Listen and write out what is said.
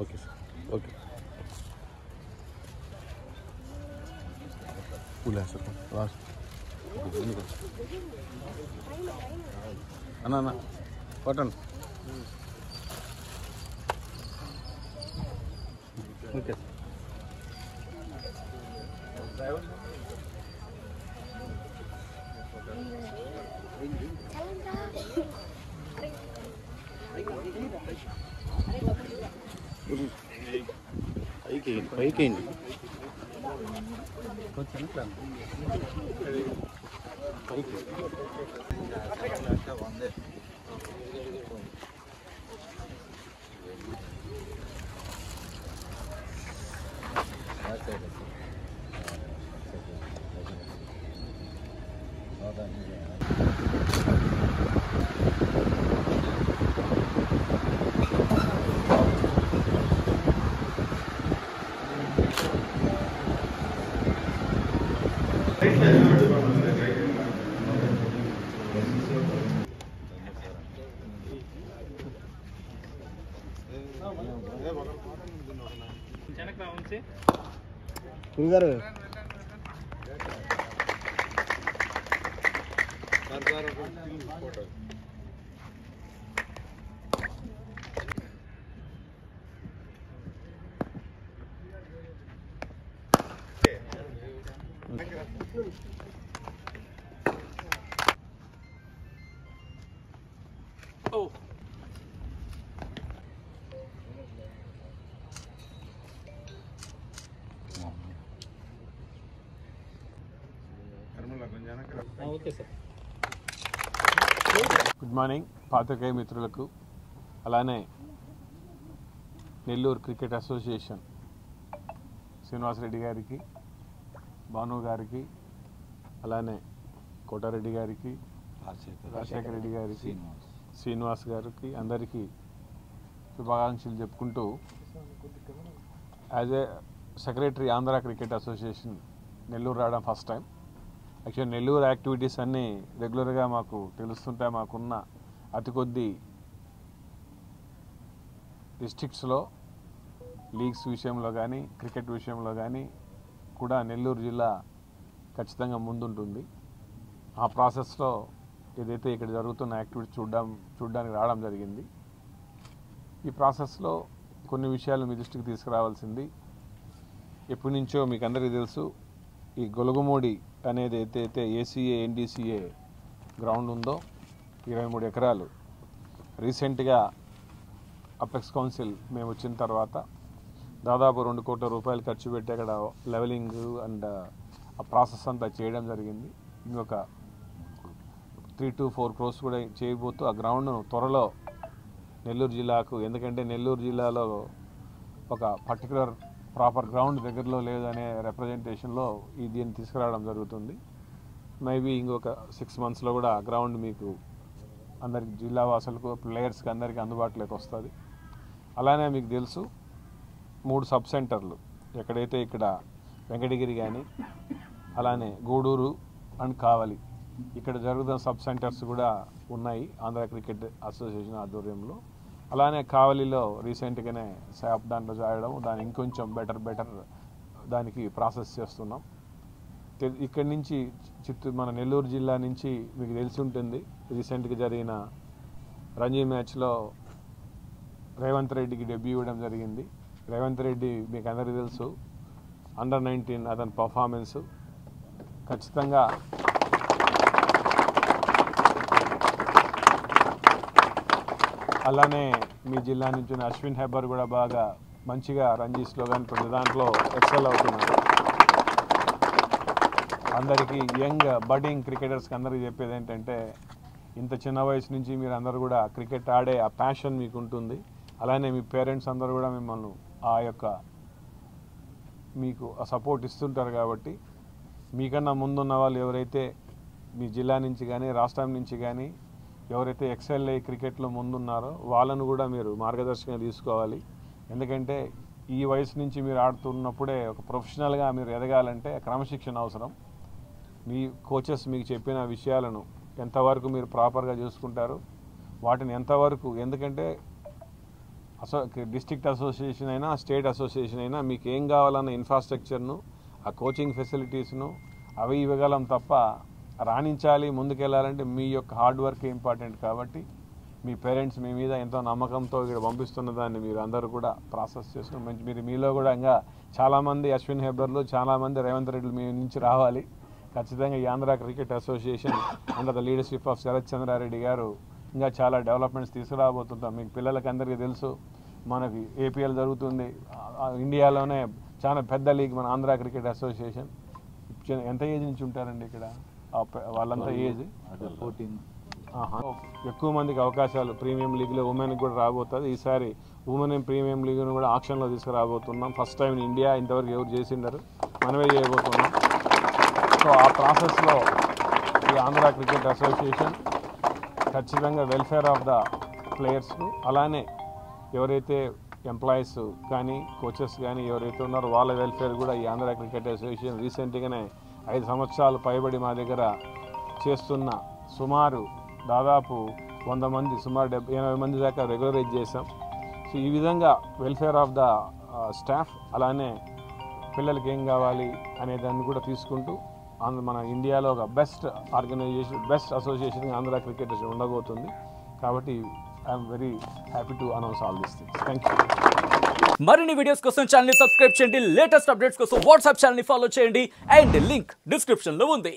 Okay sir okay పూలే sir last అన్న అన్న పట్టండి ఓకే పైకి గురుగారు గుడ్ మార్నింగ్ పాత్రికేయ మిత్రులకు అలానే నెల్లూరు క్రికెట్ అసోసియేషన్ శ్రీనివాసరెడ్డి గారికి భాను గారికి అలానే కోటారెడ్డి గారికి రాజశేఖర రెడ్డి గారికి శ్రీనివాస్ గారికి అందరికీ శుభాకాంక్షలు చెప్పుకుంటూ as a secretary Andhra cricket association Nellore రావడం first time. Actually Nellore activities అన్నీ రెగ్యులర్గా మాకు తెలుస్తుంటాయి. మాకున్న అతి కొద్ది డిస్ట్రిక్ట్స్లో లీగ్స్ విషయంలో కానీ క్రికెట్ విషయంలో కానీ కూడా నెల్లూరు జిల్లా ఖచ్చితంగా ముందుంటుంది. ఆ ప్రాసెస్లో ఏదైతే ఇక్కడ జరుగుతున్న యాక్టివిటీస్ చూడడానికి రావడం జరిగింది. ఈ ప్రాసెస్లో కొన్ని విషయాలు మీ దృష్టికి తీసుకురావాల్సింది. ఎప్పటి నుంచో మీకు అందరికీ తెలుసు, ఈ గొలగమూడి అనేది ఏదైతే ఏసీఏ ఎన్డీసీఏ గ్రౌండ్ ఉందో 23 ఎకరాలు రీసెంట్గా అపెక్స్ కౌన్సిల్ మేము వచ్చిన తర్వాత దాదాపు 2 కోట్ల రూపాయలు ఖర్చు పెట్టి అక్కడ లెవెలింగ్ అండ్ ఆ ప్రాసెస్ అంతా చేయడం జరిగింది. ఇంకొక 3 to 4 crores కూడా చేయబోతూ ఆ గ్రౌండ్ను త్వరలో నెల్లూరు జిల్లాకు, ఎందుకంటే నెల్లూరు జిల్లాలో ఒక పర్టికులర్ ప్రాపర్ గ్రౌండ్ దగ్గరలో లేదనే రిప్రజెంటేషన్లో దీన్ని తీసుకురావడం జరుగుతుంది. మేబీ ఇంకొక 6 monthsలో కూడా గ్రౌండ్ మీకు అందరికి జిల్లా వాసులకు ప్లేయర్స్కి అందరికీ అందుబాటులోకి వస్తుంది. అలానే మీకు తెలుసు 3 సబ్ సెంటర్లు ఎక్కడైతే ఇక్కడ వెంకటగిరి కానీ అలానే గూడూరు అండ్ కావలి ఇక్కడ జరుగుతున్న సబ్ సెంటర్స్ కూడా ఉన్నాయి ఆంధ్ర క్రికెట్ అసోసియేషన్ ఆధ్వర్యంలో. అలానే కావలిలో రీసెంట్గానే శాప్ దాంట్లో చేయడం, దాన్ని ఇంకొంచెం బెటర్ దానికి ప్రాసెస్ చేస్తున్నాం. ఇక్కడి నుంచి మన నెల్లూరు జిల్లా నుంచి మీకు తెలిసి ఉంటుంది, రీసెంట్గా జరిగిన రంజీ మ్యాచ్లో రేవంత్ రెడ్డికి డెబ్యూ ఇవ్వడం జరిగింది. రేవంత్ రెడ్డి మీకు అందరికీ తెలుసు, Under 19 అతని పర్ఫార్మెన్సు ఖచ్చితంగా అలానే మీ జిల్లా నుంచి అశ్విన్ హెబ్బర్ కూడా బాగా మంచిగా రంజీస్లో కానీ ప్రతి దాంట్లో ఎక్సెల్ అవుతున్నారు. అందరికీ యంగ్ బడ్డింగ్ క్రికెటర్స్కి అందరికీ చెప్పేది ఏంటంటే, ఇంత చిన్న వయసు నుంచి మీరు అందరూ కూడా క్రికెట్ ఆడే ఆ ప్యాషన్ మీకు ఉంటుంది. అలానే మీ పేరెంట్స్ అందరూ కూడా మిమ్మల్ని మీకు ఆ సపోర్ట్ ఇస్తుంటారు. కాబట్టి మీకన్నా ముందున్న వాళ్ళు ఎవరైతే మీ జిల్లా నుంచి కానీ రాష్ట్రం నుంచి కానీ ఎవరైతే ఎక్సెల్ అయ్యి క్రికెట్లో ముందున్నారో వాళ్ళను కూడా మీరు మార్గదర్శకంగా తీసుకోవాలి. ఎందుకంటే ఈ వయసు నుంచి మీరు ఆడుతున్నప్పుడే ఒక ప్రొఫెషనల్గా మీరు ఎదగాలంటే క్రమశిక్షణ అవసరం. మీ కోచెస్ మీకు చెప్పిన విషయాలను ఎంతవరకు మీరు ప్రాపర్గా చూసుకుంటారు, వాటిని ఎంతవరకు, ఎందుకంటే డిస్ట్రిక్ట్ అసోసియేషన్ అయినా స్టేట్ అసోసియేషన్ అయినా మీకు ఏం కావాలన్న ఇన్ఫ్రాస్ట్రక్చర్ను, ఆ కోచింగ్ ఫెసిలిటీస్ను అవి ఇవ్వగలం తప్ప రాణించాలి ముందుకెళ్ళాలంటే మీ యొక్క హార్డ్ వర్క్ ఇంపార్టెంట్. కాబట్టి మీ పేరెంట్స్ మీ మీద ఎంతో నమ్మకంతో ఇక్కడ పంపిస్తున్న దాన్ని మీరు అందరూ కూడా ప్రాసెస్ చేసుకుని మీరు మీలో కూడా ఇంకా చాలామంది అశ్విన్ హెబ్బర్లు, చాలామంది రేవంత్ రెడ్డిలు మీ నుంచి రావాలి. ఖచ్చితంగా ఈ Andhra cricket association under the leadership of Sharath Chandra Reddy garu ఇంకా చాలా డెవలప్మెంట్స్ తీసుకురాబోతుంటాం. మీకు పిల్లలకి అందరికీ తెలుసు, మనకి ఏపీఎల్ జరుగుతుంది, ఇండియాలోనే చాలా పెద్ద లీగ్ మన ఆంధ్ర క్రికెట్ అసోసియేషన్. ఎంత ఏజ్ నుంచి ఉంటారండి ఇక్కడ వాళ్ళంతా? ఏజ్ 14. ఎక్కువ మందికి అవకాశాలు ప్రీమియం లీగ్లో ఉమెన్కి కూడా రాబోతుంది. ఈసారి ఉమెన్ ప్రీమియం లీగ్ను కూడా ఆక్షన్లో తీసుకురాబోతున్నాం. ఫస్ట్ టైం ఇన్ ఇండియా, ఇంతవరకు ఎవరు చేసిండరు, మనమే చేయబోతున్నాం. సో ఆ ప్రాసెస్లో ఈ ఆంధ్ర క్రికెట్ అసోసియేషన్ ఖచ్చితంగా వెల్ఫేర్ ఆఫ్ ద ప్లేయర్స్కు, అలానే ఎవరైతే ఎంప్లాయీస్ కానీ కోచెస్ కానీ ఎవరైతే ఉన్నారో వాళ్ళ వెల్ఫేర్ కూడా ఈ ఆంధ్ర క్రికెట్ అసోసియేషన్ రీసెంట్గానే 5 సంవత్సరాలు పైబడి మా దగ్గర చేస్తున్న సుమారు దాదాపు 100 మంది, సుమారు 80 మంది దాకా రెగ్యులరైజ్ చేసాం. సో ఈ విధంగా వెల్ఫేర్ ఆఫ్ ద స్టాఫ్, అలానే పిల్లలకి ఏం కావాలి అనే దాన్ని కూడా తీసుకుంటూ మన ఇండియాలో ఒక best organisation, best association Andhra cricket ఉండబోతుంది. కాబట్టి I'm very happy to announce all these things. Thank you. మరిన్ని వీడియోస్ కోసం ఛానల్ ని సబ్స్క్రైబ్ చేయండి, లేటెస్ట్ అప్డేట్స్ కోసం వాట్సాప్ ఛానల్ ని ఫాలో చేయండి, అండ్ లింక్ డిస్క్రిప్షన్ లో ఉంది.